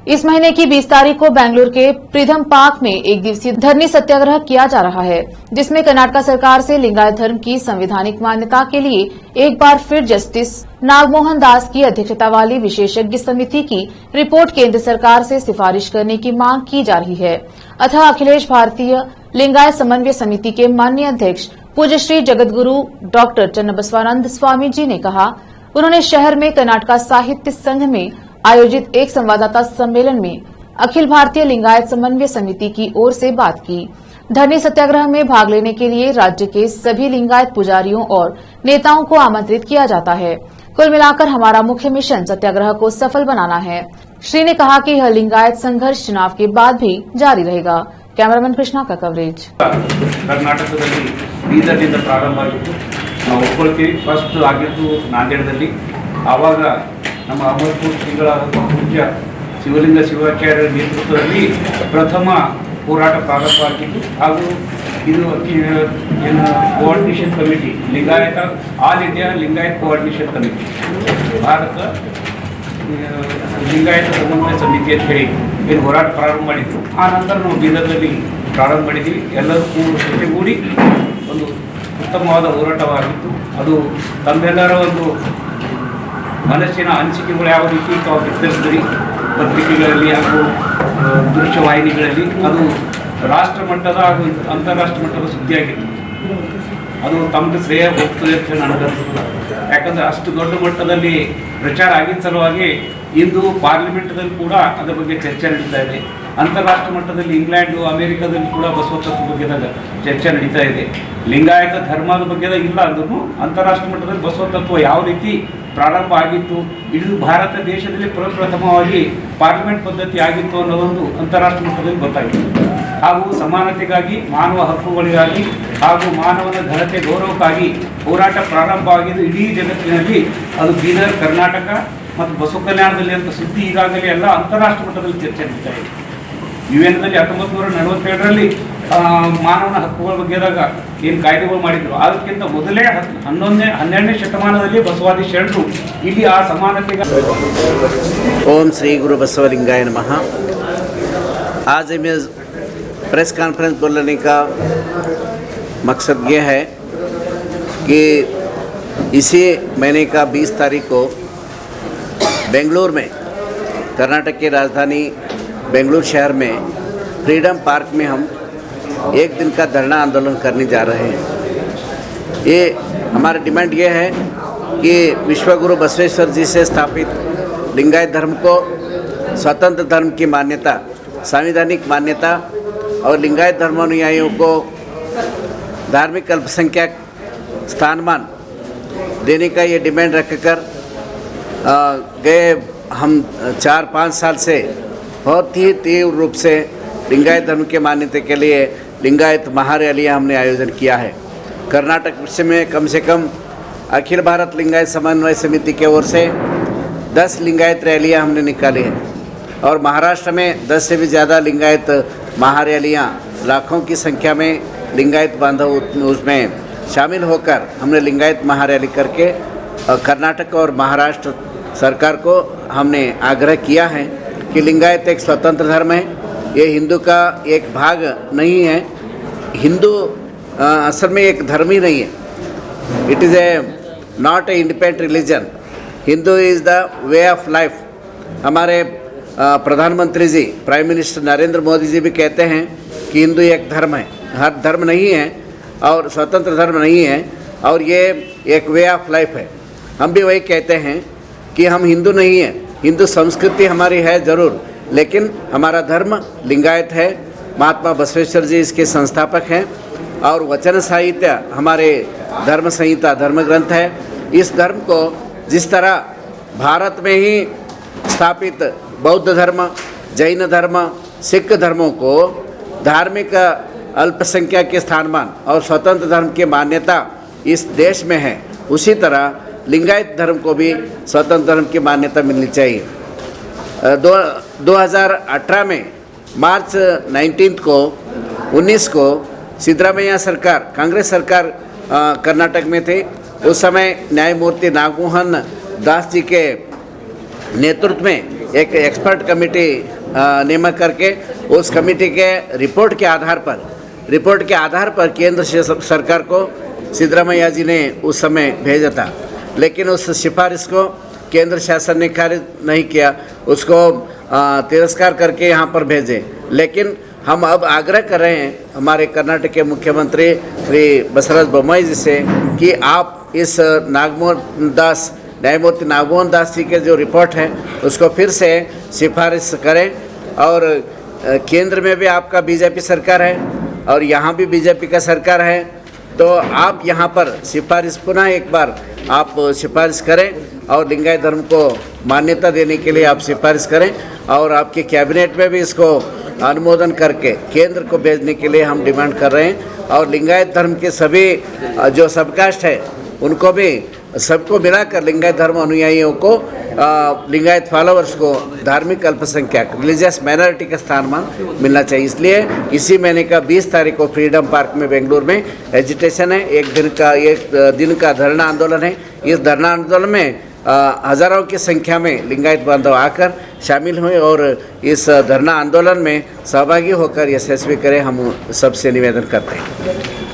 इस महीने की 20 तारीख को बेंगलुरु के प्रीधम पार्क में एक दिवसीय धरनी सत्याग्रह किया जा रहा है, जिसमें कर्नाटक सरकार से लिंगायत धर्म की संवैधानिक मान्यता के लिए एक बार फिर जस्टिस नागमोहन दास की अध्यक्षता वाली विशेषज्ञ समिति की रिपोर्ट केंद्र सरकार से सिफारिश करने की मांग की जा रही है। अतः अखिलेश भारतीय लिंगायत समन्वय समिति के माननीय अध्यक्ष पूज्य श्री जगतगुरु डॉक्टर चन्नबसवानंद स्वामी जी ने कहा, उन्होंने शहर में कर्नाटक साहित्य संघ में आयोजित एक संवाददाता सम्मेलन में अखिल भारतीय लिंगायत समन्वय समिति की ओर से बात की। धरनी सत्याग्रह में भाग लेने के लिए राज्य के सभी लिंगायत पुजारियों और नेताओं को आमंत्रित किया जाता है। कुल मिलाकर हमारा मुख्य मिशन सत्याग्रह को सफल बनाना है। श्री ने कहा कि यह लिंगायत संघर्ष चुनाव के बाद भी जारी रहेगा। कैमरामैन कृष्णा का कवरेज। कर्नाटकದಲ್ಲಿ ಬೀದರ್ನಿಂದ ಪ್ರಾರಂಭ ಆಗಿತ್ತು. ನಾವು ಒಪ್ಪಿಕೊಳ್ಳುತ್ತೀವಿ. ಫಸ್ಟ್ ಆಗಿದ್ದು ನಾಂದೇಡದಲ್ಲಿ. ಆವಾಗ ನಮ್ಮ ಅಮರಪುರ ಶ್ರೀಗಳಾದ ಪೂಜ್ಯ ಶಿವಲಿಂಗ ಶಿವಾಚಾರ್ಯರ ನೇತೃತ್ವದಲ್ಲಿ ಪ್ರಥಮ ಹೋರಾಟ ಪ್ರಾರಂಭ ಆಗಿದ್ದು ಹಾಗೂ ಇದು ಏನು coordination committee Lingayat all India Lingayat coordination committee Bharat Lingayat ಸಮನ್ವಯ ಸಮಿತಿ ಅಂತ ಹೇಳಿ ಏನು ಹೋರಾಟ ಪ್ರಾರಂಭ ಮಾಡಿದ್ರು. ಆ ನಂತರ ನಾವು ಬೀದರ್ನಲ್ಲಿ ಪ್ರಾರಂಭ ಮಾಡಿದ್ದೀವಿ. ಎಲ್ಲರೂ ಜೊತೆಗೂಡಿ ಒಂದು ಉತ್ತಮವಾದ ಹೋರಾಟವಾಗಿತ್ತು. ಅದು ತಮ್ಮೆಲ್ಲರ ಒಂದು ಮನಸ್ಸಿನ ಅನಿಸಿಕೆಗಳು ಯಾವ ರೀತಿ ತಾವು ವ್ಯಕ್ತರಿಸಿದ್ರಿ ಪತ್ರಿಕೆಗಳಲ್ಲಿ ಹಾಗೂ ದೃಶ್ಯವಾಹಿನಿಗಳಲ್ಲಿ ಅದು ರಾಷ್ಟ್ರ ಮಟ್ಟದ ಹಾಗೂ ಅಂತಾರಾಷ್ಟ್ರ ಮಟ್ಟದ ಸುದ್ದಿಯಾಗಿತ್ತು. ಅದು ತಮಗೆ ಶ್ರೇಯ ಹೋಗ್ತದೆ ಅಂತ ನನಗನ್ನಿಸಿಲ್ಲ. ಯಾಕಂದರೆ ಅಷ್ಟು ದೊಡ್ಡ ಮಟ್ಟದಲ್ಲಿ ಪ್ರಚಾರ ಆಗಿದ್ದ ಸಲುವಾಗಿ ಇಂದು ಪಾರ್ಲಿಮೆಂಟ್ದಲ್ಲಿ ಕೂಡ ಅದರ ಬಗ್ಗೆ ಚರ್ಚೆ ನಡೀತಾ ಇದೆ. ಅಂತಾರಾಷ್ಟ್ರ ಮಟ್ಟದಲ್ಲಿ ಇಂಗ್ಲೆಂಡು ಅಮೆರಿಕದಲ್ಲಿ ಕೂಡ ಬಸವ ತತ್ವ ಬಗ್ಗೆ ಚರ್ಚೆ ನಡೀತಾ ಇದೆ. ಲಿಂಗಾಯತ ಧರ್ಮದ ಬಗ್ಗೆ ಇಲ್ಲ ಅಂದ್ರೂ ಅಂತಾರಾಷ್ಟ್ರ ಮಟ್ಟದಲ್ಲಿ ಬಸವ ತತ್ವ ಯಾವ ರೀತಿ ಪ್ರಾರಂಭ ಆಗಿತ್ತು, ಇಡೀ ಭಾರತ ದೇಶದಲ್ಲಿ ಪ್ರಪ್ರಥಮವಾಗಿ ಪಾರ್ಲಿಮೆಂಟ್ ಪದ್ಧತಿ ಆಗಿತ್ತು ಅನ್ನೋದೊಂದು ಅಂತಾರಾಷ್ಟ್ರ ಮಟ್ಟದಲ್ಲಿ ಗೊತ್ತಾಗಿತ್ತು. ಹಾಗೂ ಸಮಾನತೆಗಾಗಿ, ಮಾನವ ಹಕ್ಕುಗಳಿಗಾಗಿ ಹಾಗೂ ಮಾನವನ ಘನತೆ ಗೌರವಕ್ಕಾಗಿ ಹೋರಾಟ ಪ್ರಾರಂಭ ಆಗಿದ್ದು ಇಡೀ ಜಗತ್ತಿನಲ್ಲಿ. ಅದು ಬೀದರ್, ಕರ್ನಾಟಕ ಮತ್ತು ಬಸವ ಕಲ್ಯಾಣದಲ್ಲಿ ಅಂತ ಸುದ್ದಿ ಈಗಾಗಲೇ ಎಲ್ಲ ಅಂತಾರಾಷ್ಟ್ರ ಮಟ್ಟದಲ್ಲಿ ಚರ್ಚೆ ನಡೀತಾ ಇದೆ. UN-ನಲ್ಲಿ 1947ರಲ್ಲಿ ಮಾನವನ ಹಕ್ಕುಗಳ ಬಗ್ಗೆದಾಗ ಏನು ಕಾಯ್ದೆಗಳು ಮಾಡಿದ್ರು, ಅದಕ್ಕಿಂತ ಮೊದಲೇ 12ನೇ ಶತಮಾನದಲ್ಲಿ ಬಸವಾದಿ ಶರಣರು ಇಲ್ಲಿ ಆ ಸಮಾನತೆಗೆ. ओम श्री गुरु बसवलिंगाय नमः। आज मैं प्रेस कॉन्फ्रेंस बोलने का मकसद ये है कि इसी महीने का 20 तारीख को बेंगलुरु में, कर्नाटक की राजधानी बेंगलुरु शहर में फ्रीडम पार्क में हम एक दिन का धरना आंदोलन करने जा रहे हैं। ये हमारा डिमांड ये है कि विश्वगुरु बसवेश्वर जी से स्थापित लिंगायत धर्म को स्वतंत्र धर्म की मान्यता, संवैधानिक मान्यता और लिंगायत धर्मानुयायियों को धार्मिक अल्पसंख्यक स्थानमान देने का ये डिमांड रखकर गए हम 4-5 साल से बहुत ही तीव्र रूप से लिंगायत धर्म के मान्यता के लिए लिंगायत महारैलियाँ हमने आयोजन किया है। कर्नाटक में कम से कम अखिल भारत लिंगायत समन्वय समिति की ओर से 10 लिंगायत रैलियाँ हमने निकाली हैं और महाराष्ट्र में 10 से भी ज़्यादा लिंगायत महारैलियाँ, लाखों की संख्या में लिंगायत बांधव उसमें शामिल होकर हमने लिंगायत महारैली करके कर्नाटक और महाराष्ट्र सरकार को हमने आग्रह किया है कि लिंगायत एक स्वतंत्र धर्म है, ये हिंदू का एक भाग नहीं है। हिंदू असल में एक धर्म ही नहीं है। It is a not a independent religion. Hindu is the way of life. हमारे प्रधानमंत्री जी, प्राइम मिनिस्टर नरेंद्र मोदी जी भी कहते हैं कि हिंदू एक धर्म है, हर धर्म नहीं है और स्वतंत्र धर्म नहीं है, और ये एक वे ऑफ लाइफ है। हम भी वही कहते हैं कि हम हिंदू नहीं हैं। हिंदू संस्कृति हमारी है ज़रूर, लेकिन हमारा धर्म लिंगायत है। महात्मा बसवेश्वर जी इसके संस्थापक हैं और वचन साहित्य हमारे धर्म संहिता, धर्म ग्रंथ है। इस धर्म को जिस तरह भारत में ही स्थापित बौद्ध धर्म, जैन धर्म, सिख धर्मों को धार्मिक अल्पसंख्यक के स्थानमान और स्वतंत्र धर्म की मान्यता इस देश में है, उसी तरह लिंगायत धर्म को भी स्वतंत्र धर्म की मान्यता मिलनी चाहिए। 2018 में मार्च 19 को सिद्धरामैया सरकार, कांग्रेस सरकार कर्नाटक में थे। उस समय न्यायमूर्ति नागमोहन दास जी के नेतृत्व में एक एक्सपर्ट कमेटी नियमक करके उस कमेटी के रिपोर्ट के आधार पर केंद्र सरकार को सिद्धरामैया जी ने उस समय भेजा था, लेकिन उस सिफारिश को केंद्र शासन ने खारिज नहीं किया, उसको तिरस्कार करके यहाँ पर भेजे। लेकिन हम अब आग्रह कर रहे हैं हमारे कर्नाटक के मुख्यमंत्री श्री बसवराज बोम्मई जी से कि आप इस न्यायमूर्ति नागमोहन दास जी के जो रिपोर्ट है उसको फिर से सिफारिश करें। और केंद्र में भी आपका बीजेपी सरकार है और यहाँ भी बीजेपी का सरकार है, तो आप यहाँ पर सिफारिश पुनः एक बार आप सिफारिश करें और लिंगायत धर्म को मान्यता देने के लिए आप सिफारिश करें और आपके कैबिनेट में भी इसको अनुमोदन करके केंद्र को भेजने के लिए हम डिमांड कर रहे हैं। और लिंगायत धर्म के सभी जो सबकास्ट है उनको भी सबको मिलाकर लिंगायत धर्म अनुयायियों को लिंगायत फॉलोअर्स को धार्मिक अल्पसंख्यक रिलीजियस माइनॉरिटी का स्थानमान मिलना चाहिए। इसलिए इसी महीने का 20 तारीख को फ्रीडम पार्क में बेंगलुरु में एजिटेशन है, एक दिन का धरना आंदोलन है। इस धरना आंदोलन में हज़ारों की संख्या में लिंगायत बांधव आकर शामिल हुए और इस धरना आंदोलन में सहभागी होकर यशस्वी करें, हम सबसे निवेदन करते हैं।